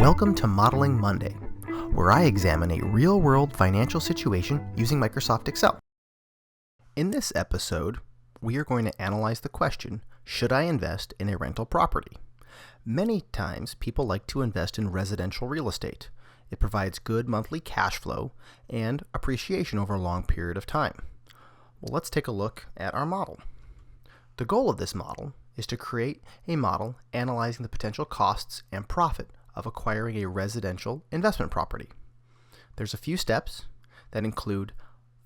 Welcome to Modeling Monday, where I examine a real-world financial situation using Microsoft Excel. In this episode, we are going to analyze the question, should I invest in a rental property? Many times, people like to invest in residential real estate. It provides good monthly cash flow and appreciation over a long period of time. Well, let's take a look at our model. The goal of this model is to create a model analyzing the potential costs and profit of acquiring a residential investment property. There's a few steps that include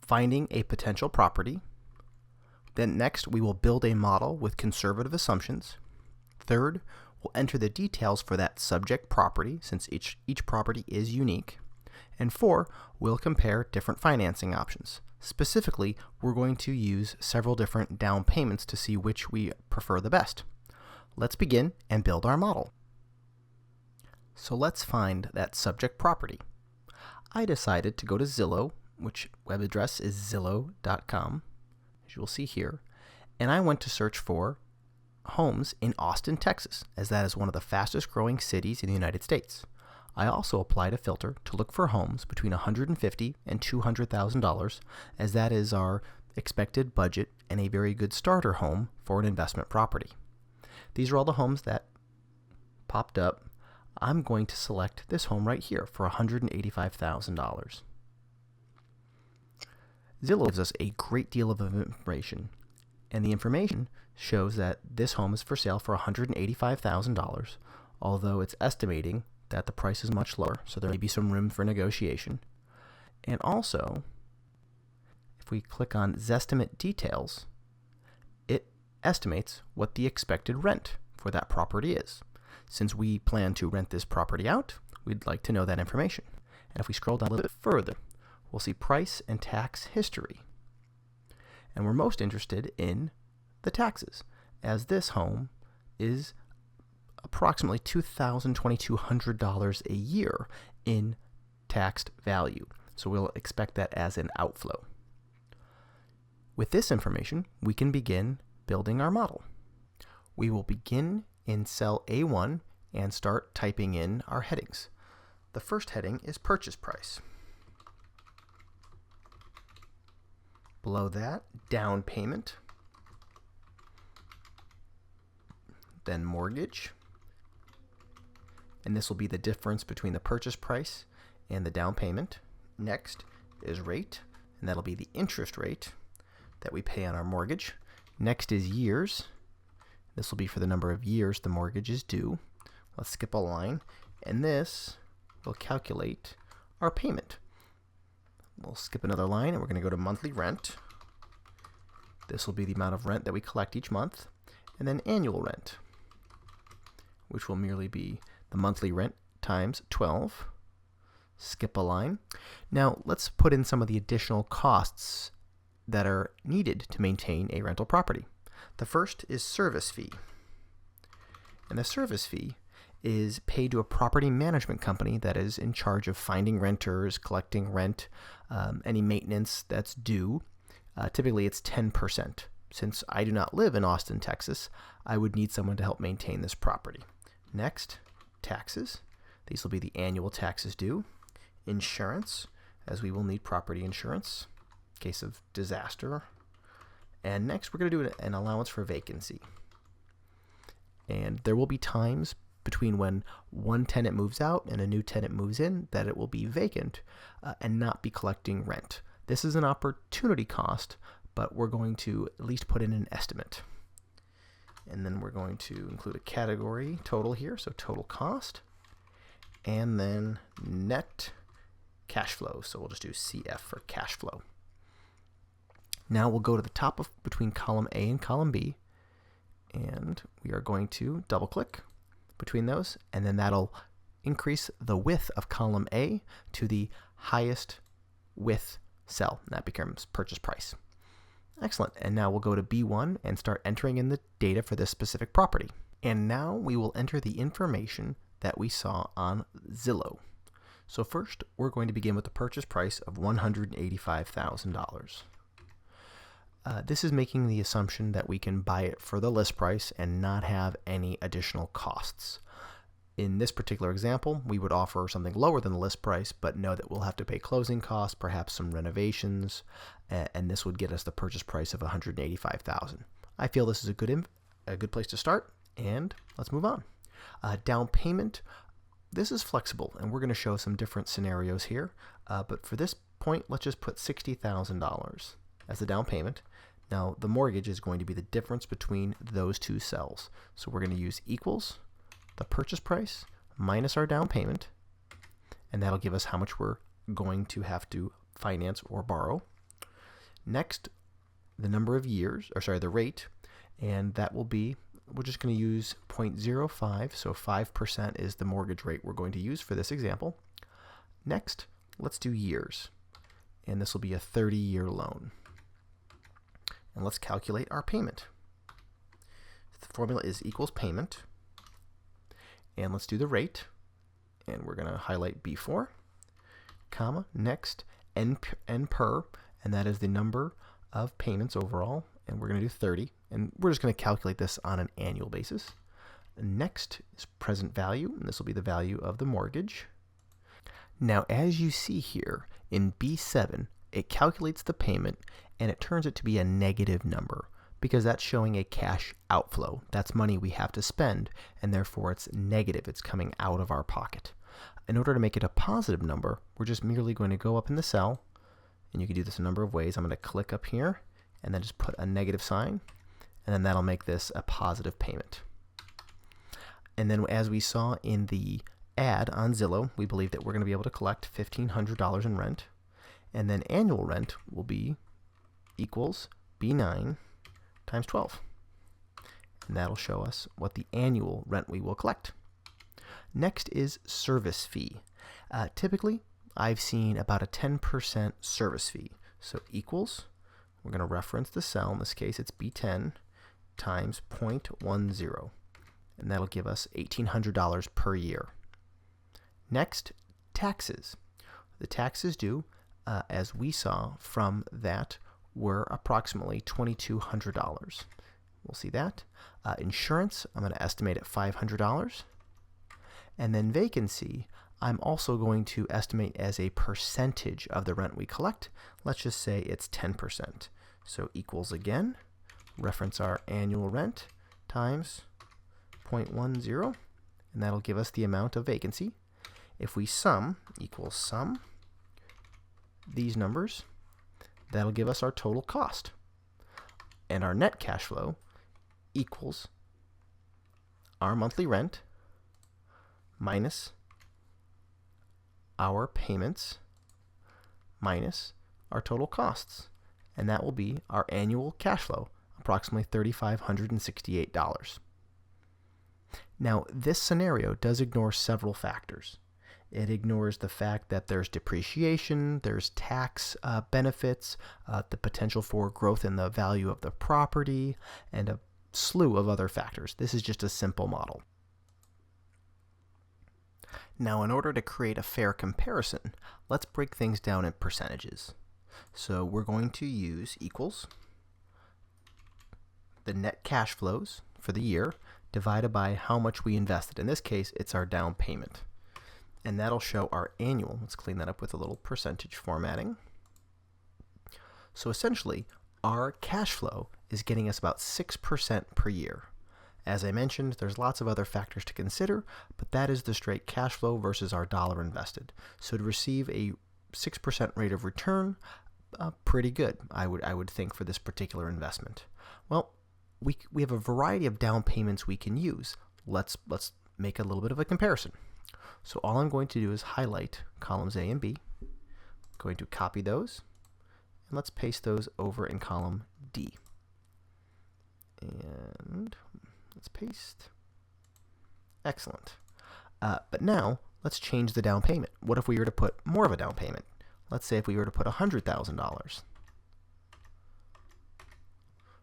finding a potential property. Then next, we will build a model with conservative assumptions. Third, we'll enter the details for that subject property since each property is unique. And four, we'll compare different financing options. Specifically, we're going to use several different down payments to see which we prefer the best. Let's begin and build our model. So let's find that subject property. I decided to go to Zillow, which web address is zillow.com, as you will see here, and I went to search for homes in Austin, Texas, as that is one of the fastest growing cities in the United States. I also applied a filter to look for homes between $150,000 and $200,000, as that is our expected budget and a very good starter home for an investment property. These are all the homes that popped up. I'm going to select this home right here for $185,000. Zillow gives us a great deal of information, and the information shows that this home is for sale for $185,000, although it's estimating that the price is much lower, so there may be some room for negotiation. And also, if we click on Zestimate Details, it estimates what the expected rent for that property is. Since we plan to rent this property out, we'd like to know that information. And if we scroll down a little bit further, we'll see price and tax history. And we're most interested in the taxes, as this home is approximately $2,200 a year in taxed value. So we'll expect that as an outflow. With this information, we can begin building our model. We will begin in cell A1 and start typing in our headings. The first heading is purchase price. Below that, down payment, then mortgage, and this will be the difference between the purchase price and the down payment. Next is rate, and that'll be the interest rate that we pay on our mortgage. Next is years. This will be for the number of years the mortgage is due. Let's skip a line, and this will calculate our payment. We'll skip another line, and we're going to go to monthly rent. This will be the amount of rent that we collect each month, and then annual rent, which will merely be the monthly rent times 12. Skip a line. Now let's put in some of the additional costs that are needed to maintain a rental property. The first is service fee. And the service fee is paid to a property management company that is in charge of finding renters, collecting rent, any maintenance that's due. Typically it's 10%. Since I do not live in Austin, Texas, I would need someone to help maintain this property. Next, taxes. These will be the annual taxes due. Insurance, as we will need property insurance in case of disaster. And next, we're going to do an allowance for vacancy. And there will be times between when one tenant moves out and a new tenant moves in that it will be vacant and not be collecting rent. This is an opportunity cost, but we're going to at least put in an estimate. And then we're going to include a category total here, so total cost, and then net cash flow. So we'll just do CF for cash flow. Now we'll go to the top of between column A and column B, and we are going to double click between those, and then that'll increase the width of column A to the highest width cell. That becomes purchase price. Excellent. And now we'll go to B1 and start entering in the data for this specific property. And now we will enter the information that we saw on Zillow. So first, we're going to begin with the purchase price of $185,000. This is making the assumption that we can buy it for the list price and not have any additional costs. In this particular example, we would offer something lower than the list price, but know that we'll have to pay closing costs, perhaps some renovations, and this would get us the purchase price of $185,000. I feel this is a good place to start, and let's move on. Down payment. This is flexible, and we're going to show some different scenarios here, but for this point, let's just put $60,000 as the down payment. Now, the mortgage is going to be the difference between those two cells. So we're going to use equals the purchase price minus our down payment, and that'll give us how much we're going to have to finance or borrow. Next, the number of years, the rate, and that will be, we're just going to use 0.05, so 5% is the mortgage rate we're going to use for this example. Next, let's do years, and this will be a 30-year loan. And let's calculate our payment. The formula is equals payment, and let's do the rate, and we're going to highlight B4, comma, next, N per, and that is the number of payments overall, and we're going to do 30, and we're just going to calculate this on an annual basis. Next is present value, and this will be the value of the mortgage. Now, as you see here in B7, it calculates the payment, and it turns it to be a negative number, because that's showing a cash outflow. That's money we have to spend, and therefore it's negative. It's coming out of our pocket. In order to make it a positive number, we're just merely going to go up in the cell, and you can do this a number of ways. I'm going to click up here, and then just put a negative sign, and then that'll make this a positive payment. And then as we saw in the ad on Zillow, we believe that we're going to be able to collect $1,500 in rent, and then annual rent will be equals B9 times 12. And that'll show us what the annual rent we will collect. Next is service fee. Typically, I've seen about a 10% service fee. So equals, we're going to reference the cell. In this case, it's B10 times 0.10. And that'll give us $1,800 per year. Next, taxes. The taxes due, as we saw from that, were approximately $2,200. We'll see that. Insurance, I'm going to estimate at $500. And then vacancy, I'm also going to estimate as a percentage of the rent we collect. Let's just say it's 10%. So equals again, reference our annual rent times 0.10, and that'll give us the amount of vacancy. If we sum, equals sum these numbers, that'll give us our total cost. And our net cash flow equals our monthly rent minus our payments minus our total costs. And that will be our annual cash flow, approximately $3,568. Now, this scenario does ignore several factors. It ignores the fact that there's depreciation, there's tax benefits, the potential for growth in the value of the property, and a slew of other factors. This is just a simple model. Now, in order to create a fair comparison, let's break things down in percentages. So we're going to use equals the net cash flows for the year divided by how much we invested. In this case, it's our down payment. And that'll show our annual. Let's clean that up with a little percentage formatting. So essentially, our cash flow is getting us about 6% per year. As I mentioned, there's lots of other factors to consider, but that is the straight cash flow versus our dollar invested. So to receive a 6% rate of return, pretty good, I would think, for this particular investment. Well, we have a variety of down payments we can use. Let's make a little bit of a comparison. So all I'm going to do is highlight columns A and B. I'm going to copy those, and let's paste those over in column D. And let's paste. Excellent. But now, let's change the down payment. What if we were to put more of a down payment? Let's say if we were to put $100,000.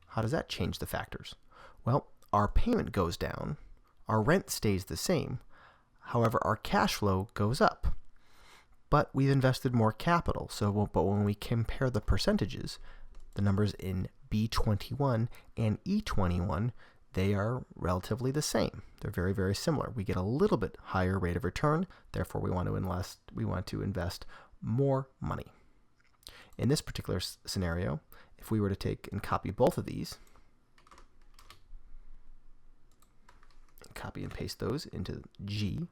How does that change the factors? Well, our payment goes down, our rent stays the same, however, our cash flow goes up. But we've invested more capital, but when we compare the percentages, the numbers in B21 and E21 they are relatively the same. They're very, very similar. We get a little bit higher rate of return, therefore we want to invest more money. In this particular scenario, if we were to take and copy both of these, copy and paste those into G,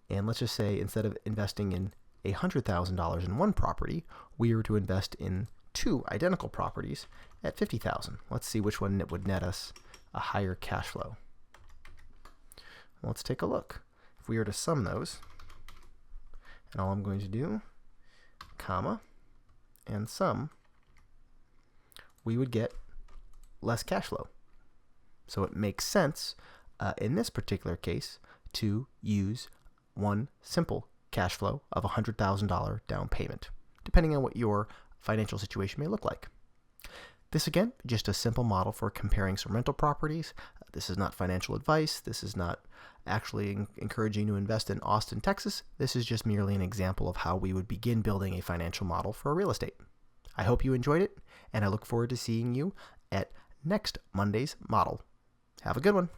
and let's just say instead of investing in $100,000 in one property, we were to invest in 2 identical properties at $50,000. Let's see which one would net us a higher cash flow. Let's take a look. If we were to sum those, and all I'm going to do, comma, and sum, we would get less cash flow. So it makes sense in this particular case to use one simple cash flow of $100,000 down payment, depending on what your financial situation may look like. This again, just a simple model for comparing some rental properties. This is not financial advice. This is not actually encouraging you to invest in Austin, Texas. This is just merely an example of how we would begin building a financial model for real estate. I hope you enjoyed it, and I look forward to seeing you at next Monday's model. Have a good one.